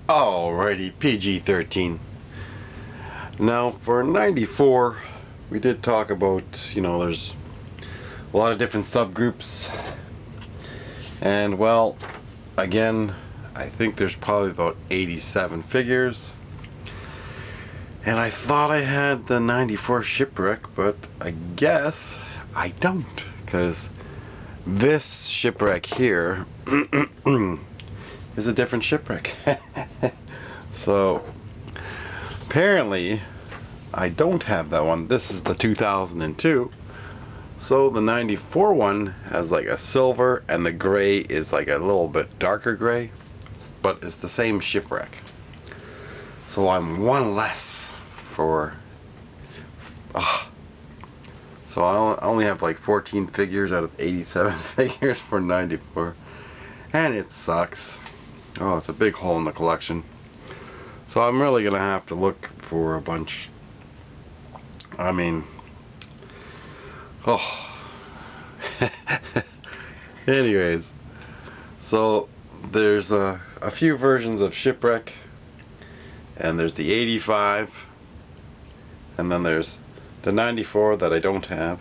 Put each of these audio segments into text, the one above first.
Alrighty, PG-13. Now for 94, we did talk about, there's a lot of different subgroups. And well, again, I think there's probably about 87 figures. And I thought I had the 94 Shipwreck, but I guess I don't. Because this Shipwreck here is a different Shipwreck. So apparently I don't have that one. This is the 2002. So the 94 one has like a silver, and the gray is like a little bit darker gray, but it's the same Shipwreck. So I'm one less for so I only have like 14 figures out of 87 figures for 94, and it sucks. Oh, it's a big hole in the collection. So I'm really gonna have to look for a bunch. I mean, anyways, so there's a few versions of Shipwreck, and there's the 85, and then there's the 94 that I don't have.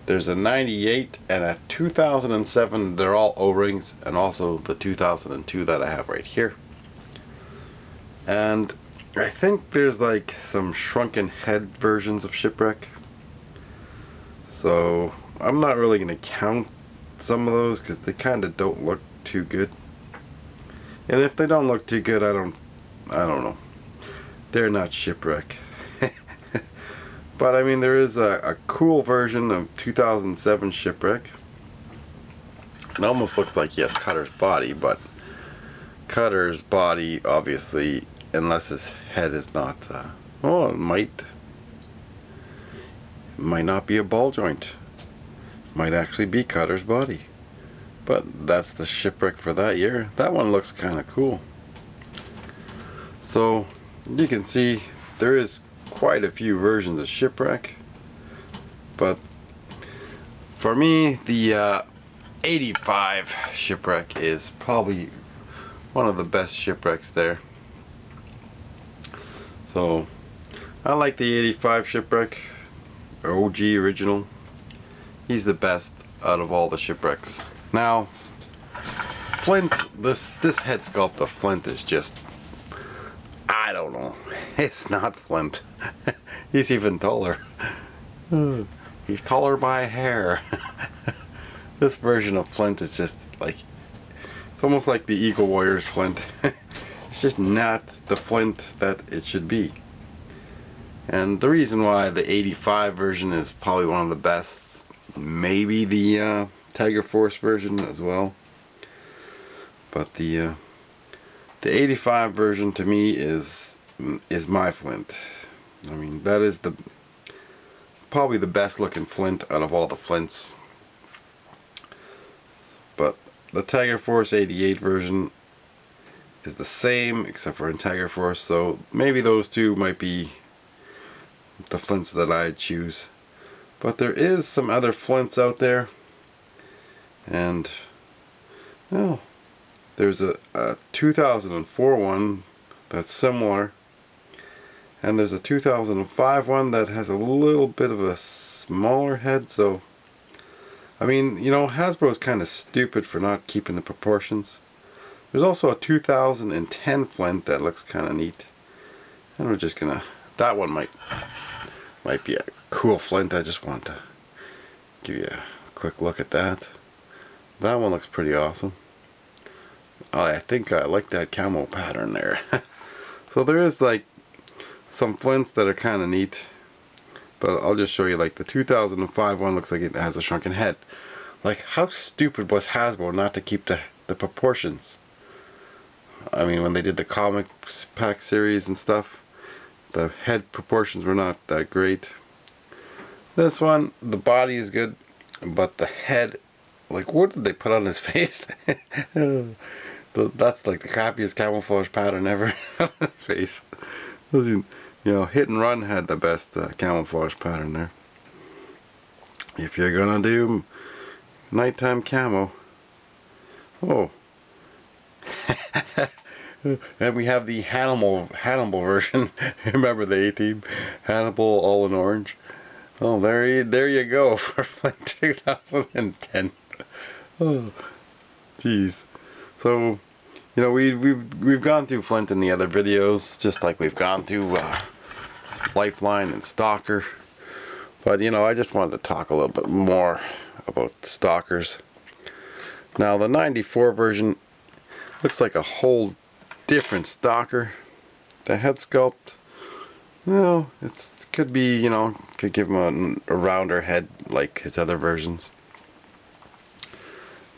There's a 98 and a 2007. They're all O-rings, and also the 2002 that I have right here. And I think there's like some shrunken head versions of Shipwreck. So I'm not really going to count some of those because they kind of don't look too good. And if they don't look too good, I don't know. They're not Shipwreck. But I mean, there is a cool version of 2007 Shipwreck. It almost looks like he has Cutter's body, but Cutter's body, obviously, unless his head is not, it might not be a ball joint. Might actually be Cutter's body. But that's the Shipwreck for that year. That one looks kind of cool. So you can see there is quite a few versions of Shipwreck, but for me the 85 Shipwreck is probably one of the best Shipwrecks there. So I like the 85 Shipwreck, OG original. He's the best out of all the Shipwrecks. Now Flint, this head sculpt of Flint is just, I don't know. It's not Flint. He's even taller. He's taller by a hair. This version of Flint is just like, it's almost like the Eagle Warriors Flint. It's just not the Flint that it should be. And the reason why the 85 version is probably one of the best, maybe the Tiger Force version as well. But the 85 version to me is my Flint. I mean, that is probably the best looking Flint out of all the Flints. But the Tiger Force 88 version is the same except for in Tiger Force, so maybe those two might be the Flints that I'd choose. But there is some other Flints out there, and well, there's a 2004 one that's similar, and there's a 2005 one that has a little bit of a smaller head. So I mean, Hasbro's kind of stupid for not keeping the proportions. There's also a 2010 Flint that looks kind of neat, and we're just gonna, that one might be a cool Flint. I just want to give you a quick look at that. That one looks pretty awesome. I think I like that camo pattern there. So there is like some Flints that are kind of neat, but I'll just show you. Like the 2005 one looks like it has a shrunken head. Like, how stupid was Hasbro not to keep the proportions? I mean, when they did the comic pack series and stuff, the head proportions were not that great. This one, the body is good, but the head, like, what did they put on his face? That's like the crappiest camouflage pattern ever on his face. Hit and Run had the best camouflage pattern there. If you're gonna do nighttime camo, And we have the Hannibal version. Remember the A-Team? Hannibal all in orange. Oh, there you go for like 2010. Oh, jeez. So, you know, we've gone through Flint in the other videos, just like we've gone through Lifeline and Stalker. But you know, I just wanted to talk a little bit more about Stalkers. Now, the '94 version looks like a whole different Stalker. The head sculpt, well, it could be, you know, could give him a rounder head like his other versions.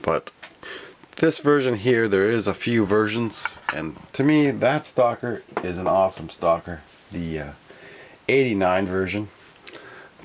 But this version here, there is a few versions, and to me, that Stalker is an awesome Stalker. The '89 version.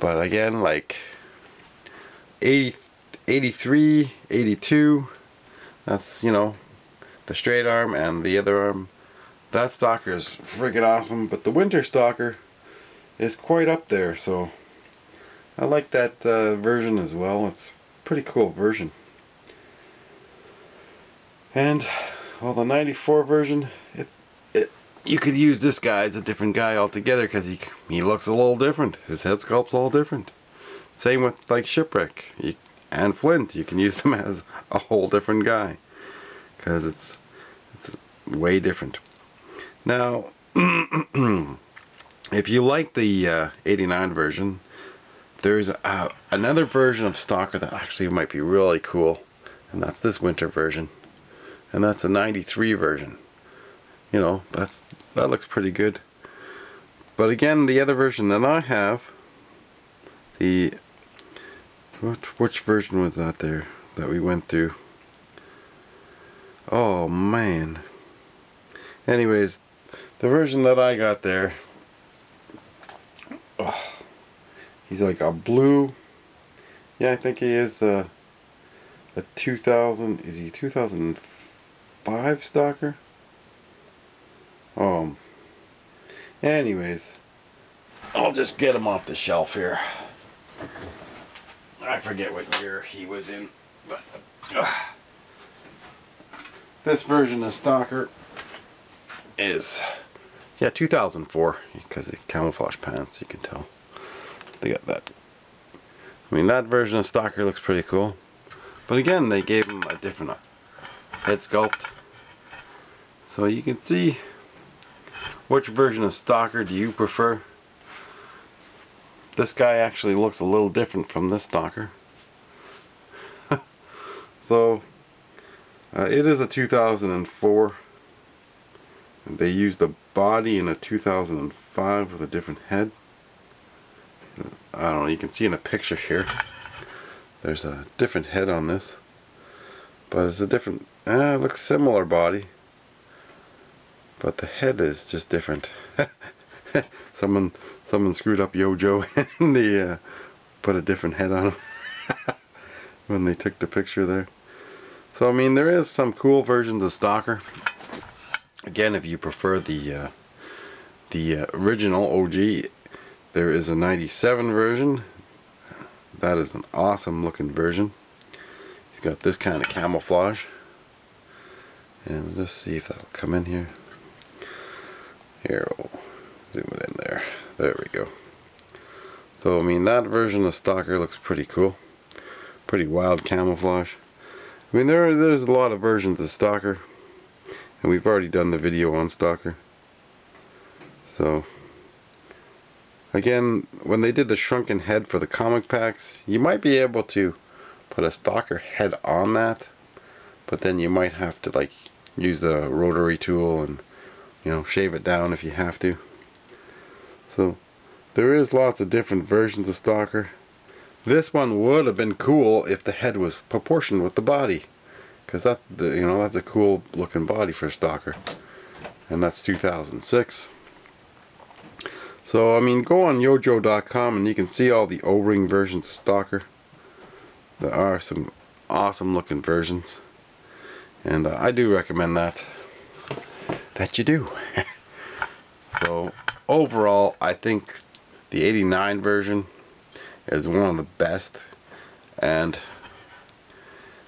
But again, like 80, 83, 82, that's, you know, the straight arm and the other arm. That Stalker is freaking awesome, but the Winter Stalker is quite up there, so I like that version as well. It's a pretty cool version. And, well, the '94 version, you could use this guy as a different guy altogether, because he looks a little different. His head sculpt's all different. Same with like Shipwreck and Flint. You can use them as a whole different guy, because it's way different. Now, if you like the '89 version, there's another version of Stalker that actually might be really cool, and that's this winter version, and that's the '93 version. You know, that looks pretty good. But again, the other version that I have, which version was that there that we went through? Oh man. Anyways, the version that I got there, oh, he's like a blue. Yeah, I think he is a 2000. Is he 2005 Stalker? Anyways, I'll just get him off the shelf here. I forget what year he was in, but this version of Stalker is, yeah, 2004, because the camouflage pants, you can tell they got that. I mean, that version of Stalker looks pretty cool, but again, they gave him a different head sculpt, so you can see. Which version of Stalker do you prefer? This guy actually looks a little different from this Stalker. So, it is a 2004. They used the body in a 2005 with a different head. I don't know, you can see in the picture here. There's a different head on this. But it's a different, it looks similar body. But the head is just different. Someone screwed up Yo-Joe and they put a different head on him when they took the picture there. So I mean, there is some cool versions of Stalker. Again, if you prefer the original OG, there is a '97 version. That is an awesome looking version. He's got this kind of camouflage. And let's see if that'll come in here. Here, we'll zoom it in there. There we go. So, I mean, that version of Stalker looks pretty cool. Pretty wild camouflage. I mean, there's a lot of versions of Stalker. And we've already done the video on Stalker. So, again, when they did the shrunken head for the comic packs, you might be able to put a Stalker head on that. But then you might have to, like, use the rotary tool and, you know, shave it down if you have to. So there is lots of different versions of Stalker. This one would have been cool if the head was proportioned with the body, because that's a cool looking body for Stalker, and that's 2006. So I mean, go on yojo.com and you can see all the O-ring versions of Stalker. There are some awesome looking versions, and I do recommend that you do. So overall, I think the '89 version is one of the best, and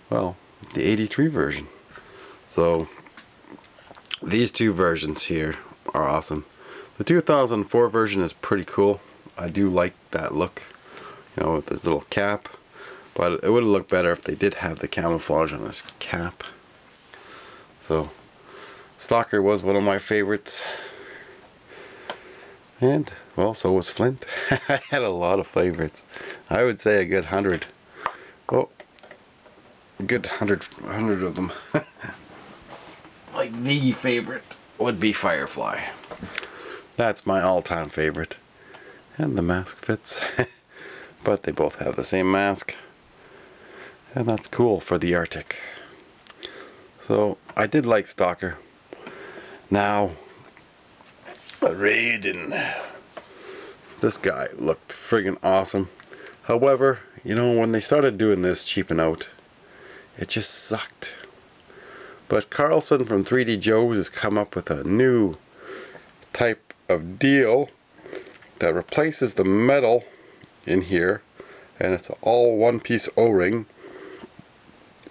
well, the '83 version. So these two versions here are awesome. The 2004 version is pretty cool. I do like that look, you know, with this little cap. But it would have looked better if they did have the camouflage on this cap. So, Stalker was one of my favorites. And, well, so was Flint. I had a lot of favorites. I would say a good 100. Well, a good 100 of them. Like, the favorite would be Firefly. That's my all-time favorite. And the mask fits. But they both have the same mask. And that's cool for the Arctic. So, I did like Stalker. Now, Raiden. This guy looked friggin' awesome. However, you know, when they started doing this cheaping out, it just sucked. But Carlson from 3D Joe has come up with a new type of deal that replaces the metal in here, and it's all one piece O-ring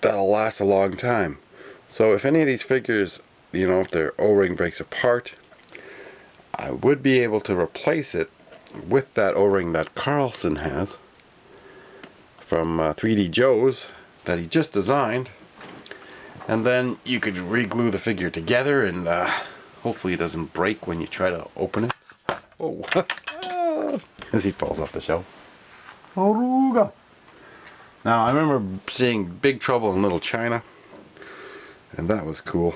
that'll last a long time. So if any of these figures, you know, if their O-ring breaks apart, I would be able to replace it with that O-ring that Carlson has from 3D Joe's that he just designed, and then you could re-glue the figure together, and hopefully it doesn't break when you try to open it. Oh, as he falls off the shelf. Now I remember seeing Big Trouble in Little China, and that was cool.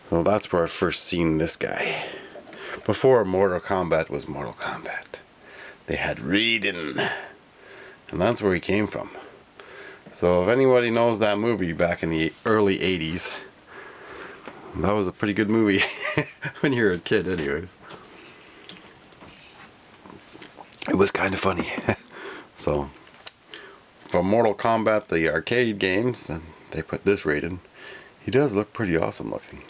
So that's where I first seen this guy. Before Mortal Kombat was Mortal Kombat, they had Raiden, and that's where he came from. So if anybody knows that movie back in the early 80s, that was a pretty good movie when you were a kid anyways. It was kind of funny. So, from Mortal Kombat, the arcade games, and they put this Raiden. He does look pretty awesome looking.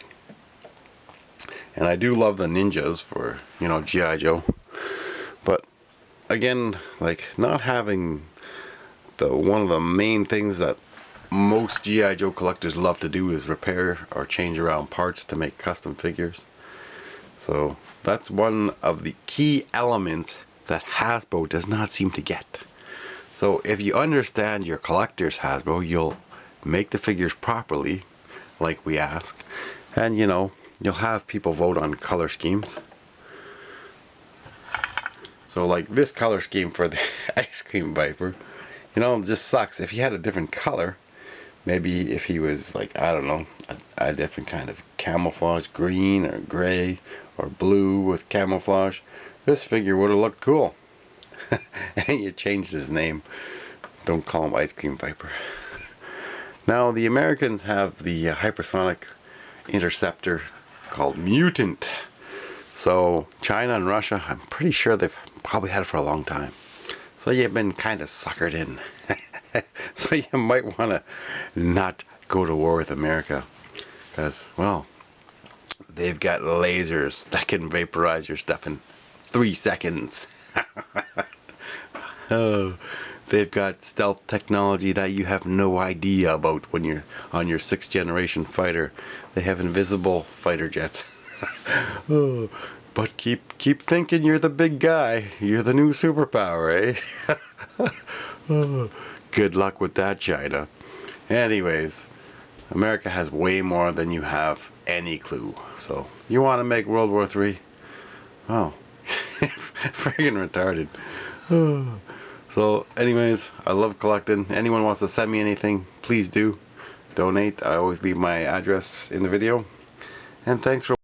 And I do love the ninjas for, you know, G.I. Joe. But, again, like, not having one of the main things that most G.I. Joe collectors love to do is repair or change around parts to make custom figures. So, that's one of the key elements that Hasbro does not seem to get. So if you understand your collector's Hasbro, you'll make the figures properly, like we ask, and you know, you'll have people vote on color schemes. So like this color scheme for the Ice Cream Viper, you know, it just sucks. If he had a different color, maybe if he was like, I don't know, a different kind of camouflage, green or gray or blue with camouflage, this figure would have looked cool. And you changed his name. Don't call him Ice Cream Viper. Now the Americans have the hypersonic interceptor called Mutant. So China and Russia, I'm pretty sure they've probably had it for a long time. So you've been kind of suckered in. So you might want to not go to war with America. Because, well, they've got lasers that can vaporize your stuff in 3 seconds. Oh, they've got stealth technology that you have no idea about when you're on your 6th generation fighter. They have invisible fighter jets. Oh, but keep thinking you're the big guy. You're the new superpower, eh? Oh, good luck with that, China. Anyways, America has way more than you have any clue. So, you want to make World War III? Oh, friggin' retarded. Oh. So, anyways, I love collecting. Anyone wants to send me anything, please do. Donate. I always leave my address in the video. And thanks for